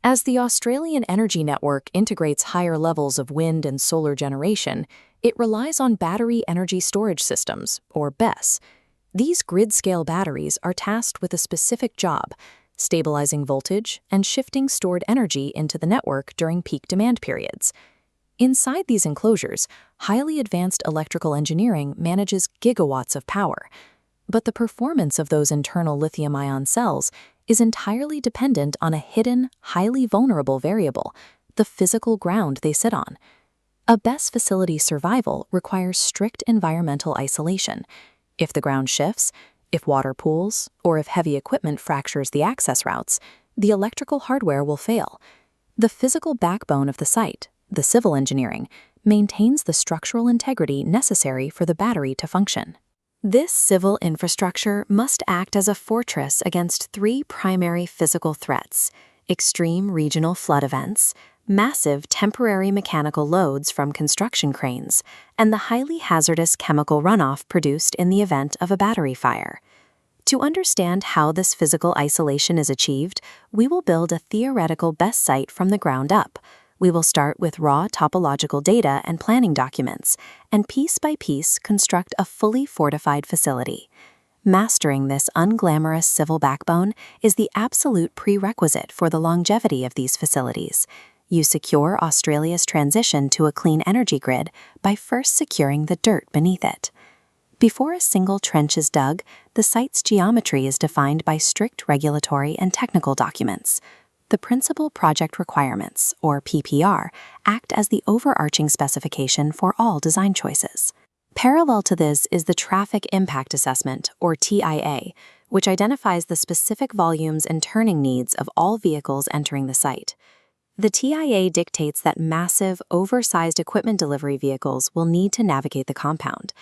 As the Australian energy network integrates higher levels of wind and solar generation, it relies on battery energy storage systems, or BESS. These grid-scale batteries are tasked with a specific job: stabilizing voltage and shifting stored energy into the network during peak demand periods. Inside these enclosures, highly advanced electrical engineering manages gigawatts of power. But the performance of those internal lithium-ion cells is entirely dependent on a hidden, highly vulnerable variable: the physical ground they sit on. A BESS facility's survival requires strict environmental isolation. If the ground shifts, if water pools, or if heavy equipment fractures the access routes, the electrical hardware will fail. The physical backbone of the site, the civil engineering, maintains the structural integrity necessary for the battery to function. This civil infrastructure must act as a fortress against three primary physical threats: extreme regional flood events, massive temporary mechanical loads from construction cranes, and the highly hazardous chemical runoff produced in the event of a battery fire. To understand how this physical isolation is achieved, we will build a theoretical BESS site from the ground up. We will start with raw topological data and planning documents, and piece by piece construct a fully fortified facility. Mastering this unglamorous civil backbone is the absolute prerequisite for the longevity of these facilities. You secure Australia's transition to a clean energy grid by first securing the dirt beneath it. Before a single trench is dug, the site's geometry is defined by strict regulatory and technical documents. The Principal Project Requirements, or PPR, act as the overarching specification for all design choices. Parallel to this is the Traffic Impact Assessment, or TIA, which identifies the specific volumes and turning needs of all vehicles entering the site. The TIA dictates that massive, oversized equipment delivery vehicles will need to navigate the compound.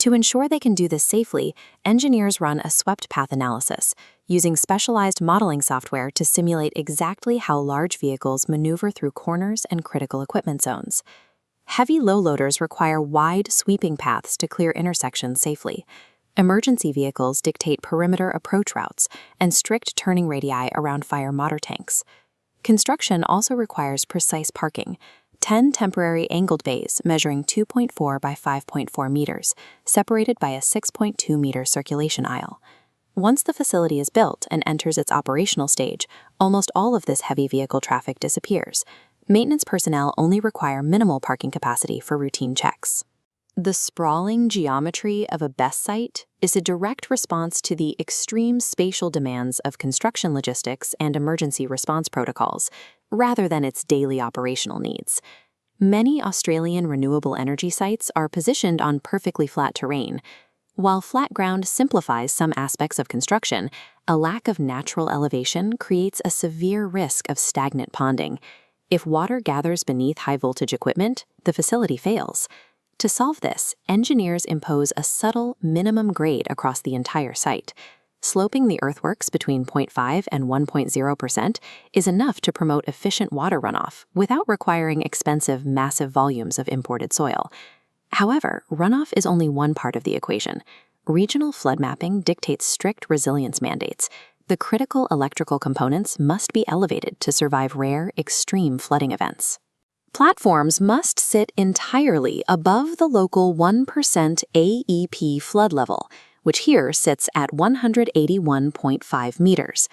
To ensure they can do this safely, engineers run a swept path analysis, using specialized modeling software to simulate exactly how large vehicles maneuver through corners and critical equipment zones. Heavy low loaders require wide, sweeping paths to clear intersections safely. Emergency vehicles dictate perimeter approach routes and strict turning radii around fire motor tanks. Construction also requires precise parking: 10 temporary angled bays measuring 2.4 by 5.4 meters, separated by a 6.2-meter circulation aisle. Once the facility is built and enters its operational stage, almost all of this heavy vehicle traffic disappears. Maintenance personnel only require minimal parking capacity for routine checks. The sprawling geometry of a BESS site is a direct response to the extreme spatial demands of construction logistics and emergency response protocols, rather than its daily operational needs. Many Australian renewable energy sites are positioned on perfectly flat terrain. While flat ground simplifies some aspects of construction, a lack of natural elevation creates a severe risk of stagnant ponding. If water gathers beneath high-voltage equipment, the facility fails. To solve this, engineers impose a subtle minimum grade across the entire site. Sloping the earthworks between 0.5 and 1.0% is enough to promote efficient water runoff without requiring expensive, massive volumes of imported soil. However, runoff is only one part of the equation. Regional flood mapping dictates strict resilience mandates. The critical electrical components must be elevated to survive rare, extreme flooding events. Platforms must sit entirely above the local 1% AEP flood level, which here sits at 181.5 meters.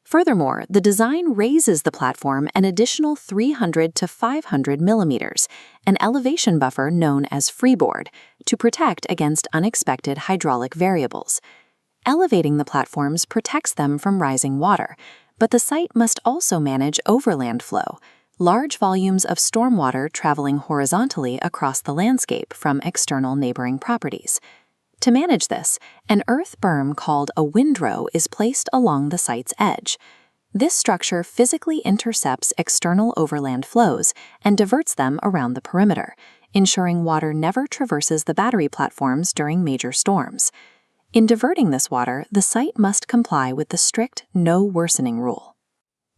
Furthermore, the design raises the platform an additional 300 to 500 millimeters, an elevation buffer known as freeboard, to protect against unexpected hydraulic variables. Elevating the platforms protects them from rising water, but the site must also manage overland flow, large volumes of stormwater traveling horizontally across the landscape from external neighboring properties. To manage this, an earth berm called a windrow is placed along the site's edge. This structure physically intercepts external overland flows and diverts them around the perimeter, ensuring water never traverses the battery platforms during major storms. In diverting this water, the site must comply with the strict no worsening rule.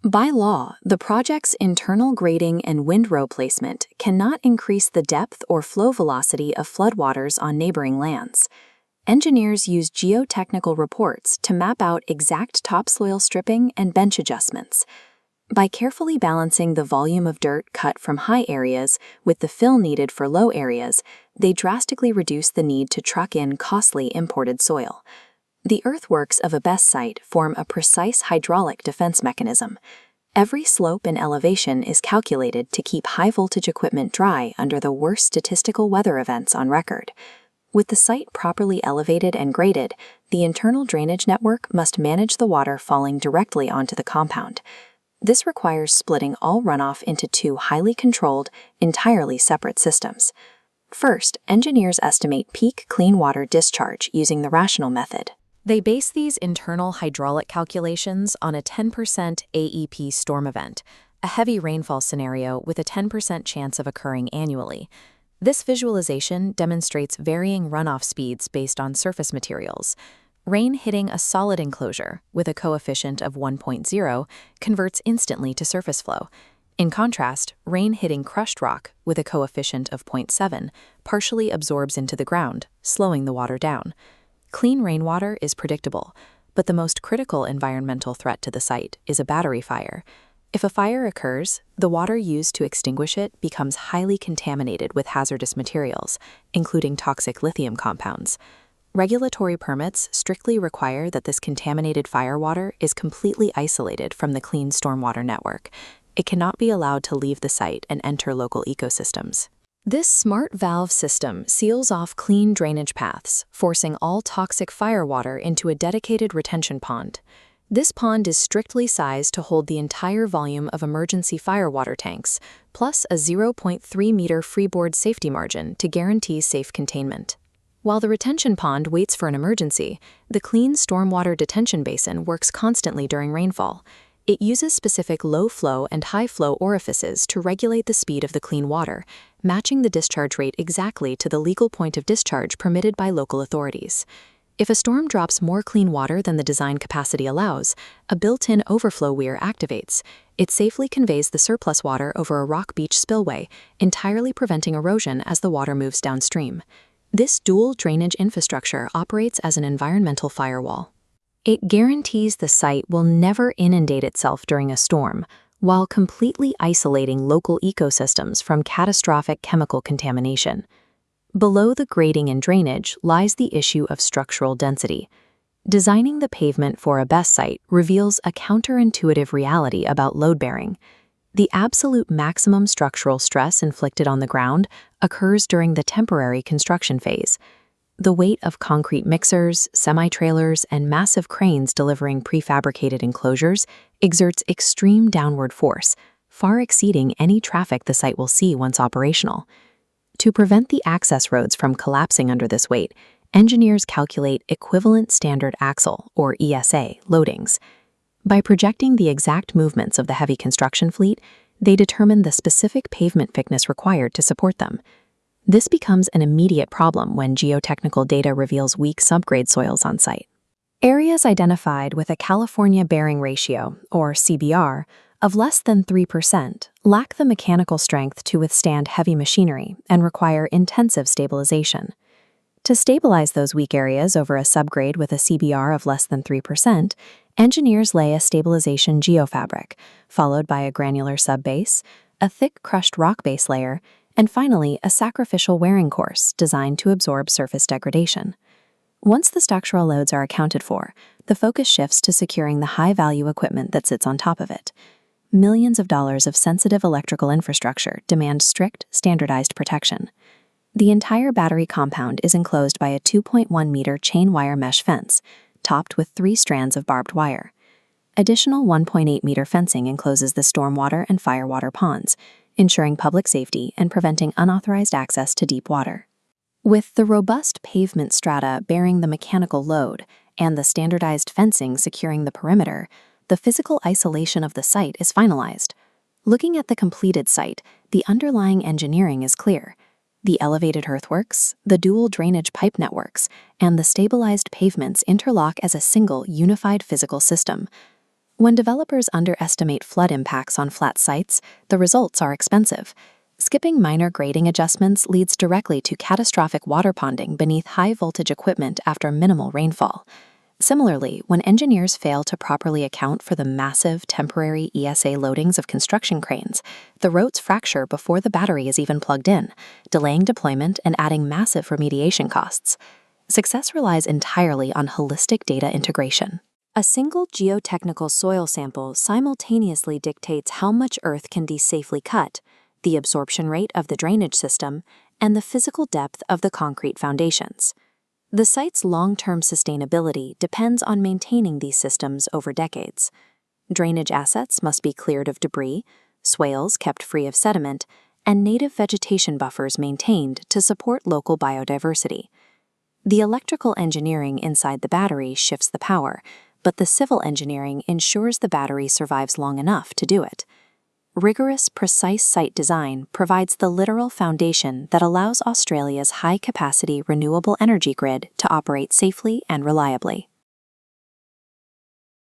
By law, the project's internal grading and windrow placement cannot increase the depth or flow velocity of floodwaters on neighboring lands. Engineers use geotechnical reports to map out exact topsoil stripping and bench adjustments. By carefully balancing the volume of dirt cut from high areas with the fill needed for low areas, they drastically reduce the need to truck in costly imported soil. The earthworks of a BESS site form a precise hydraulic defense mechanism. Every slope and elevation is calculated to keep high-voltage equipment dry under the worst statistical weather events on record. With the site properly elevated and graded, the internal drainage network must manage the water falling directly onto the compound. This requires splitting all runoff into two highly controlled, entirely separate systems. First, engineers estimate peak clean water discharge using the rational method. They base these internal hydraulic calculations on a 10% AEP storm event, a heavy rainfall scenario with a 10% chance of occurring annually. This visualization demonstrates varying runoff speeds based on surface materials. Rain hitting a solid enclosure with a coefficient of 1.0 converts instantly to surface flow. In contrast, rain hitting crushed rock with a coefficient of 0.7 partially absorbs into the ground, slowing the water down. Clean rainwater is predictable, but the most critical environmental threat to the site is a battery fire. If a fire occurs, the water used to extinguish it becomes highly contaminated with hazardous materials, including toxic lithium compounds. Regulatory permits strictly require that this contaminated firewater is completely isolated from the clean stormwater network. It cannot be allowed to leave the site and enter local ecosystems. This smart valve system seals off clean drainage paths, forcing all toxic firewater into a dedicated retention pond. This pond is strictly sized to hold the entire volume of emergency firewater tanks, plus a 0.3-meter freeboard safety margin to guarantee safe containment. While the retention pond waits for an emergency, the clean stormwater detention basin works constantly during rainfall. It uses specific low-flow and high-flow orifices to regulate the speed of the clean water, matching the discharge rate exactly to the legal point of discharge permitted by local authorities. If a storm drops more clean water than the design capacity allows, a built-in overflow weir activates. It safely conveys the surplus water over a rock beach spillway, entirely preventing erosion as the water moves downstream. This dual drainage infrastructure operates as an environmental firewall. It guarantees the site will never inundate itself during a storm, while completely isolating local ecosystems from catastrophic chemical contamination. Below the grading and drainage lies the issue of structural density. Designing the pavement for a BESS site reveals a counterintuitive reality about load-bearing. The absolute maximum structural stress inflicted on the ground occurs during the temporary construction phase. The weight of concrete mixers, semi-trailers, and massive cranes delivering prefabricated enclosures exerts extreme downward force, far exceeding any traffic the site will see once operational. To prevent the access roads from collapsing under this weight, engineers calculate equivalent standard axle, or ESA, loadings. By projecting the exact movements of the heavy construction fleet, they determine the specific pavement thickness required to support them. This becomes an immediate problem when geotechnical data reveals weak subgrade soils on site. Areas identified with a California bearing ratio, or CBR, of less than 3% lack the mechanical strength to withstand heavy machinery and require intensive stabilization. To stabilize those weak areas over a subgrade with a CBR of less than 3%, engineers lay a stabilization geofabric, followed by a granular subbase, a thick crushed rock base layer, and finally a sacrificial wearing course designed to absorb surface degradation. Once the structural loads are accounted for, the focus shifts to securing the high-value equipment that sits on top of it. Millions of dollars of sensitive electrical infrastructure demand strict, standardized protection. The entire battery compound is enclosed by a 2.1-meter chain wire mesh fence, topped with 3 strands of barbed wire. Additional 1.8-meter fencing encloses the stormwater and firewater ponds, ensuring public safety and preventing unauthorized access to deep water. With the robust pavement strata bearing the mechanical load and the standardized fencing securing the perimeter, the physical isolation of the site is finalized. Looking at the completed site, the underlying engineering is clear. The elevated earthworks, the dual drainage pipe networks, and the stabilized pavements interlock as a single, unified physical system. When developers underestimate flood impacts on flat sites, the results are expensive. Skipping minor grading adjustments leads directly to catastrophic water ponding beneath high-voltage equipment after minimal rainfall. Similarly, when engineers fail to properly account for the massive temporary ESA loadings of construction cranes, the rotes fracture before the battery is even plugged in, delaying deployment and adding massive remediation costs. Success relies entirely on holistic data integration. A single geotechnical soil sample simultaneously dictates how much earth can be safely cut, the absorption rate of the drainage system, and the physical depth of the concrete foundations. The site's long-term sustainability depends on maintaining these systems over decades. Drainage assets must be cleared of debris, swales kept free of sediment, and native vegetation buffers maintained to support local biodiversity. The electrical engineering inside the battery shifts the power, but the civil engineering ensures the battery survives long enough to do it. Rigorous, precise site design provides the literal foundation that allows Australia's high-capacity renewable energy grid to operate safely and reliably.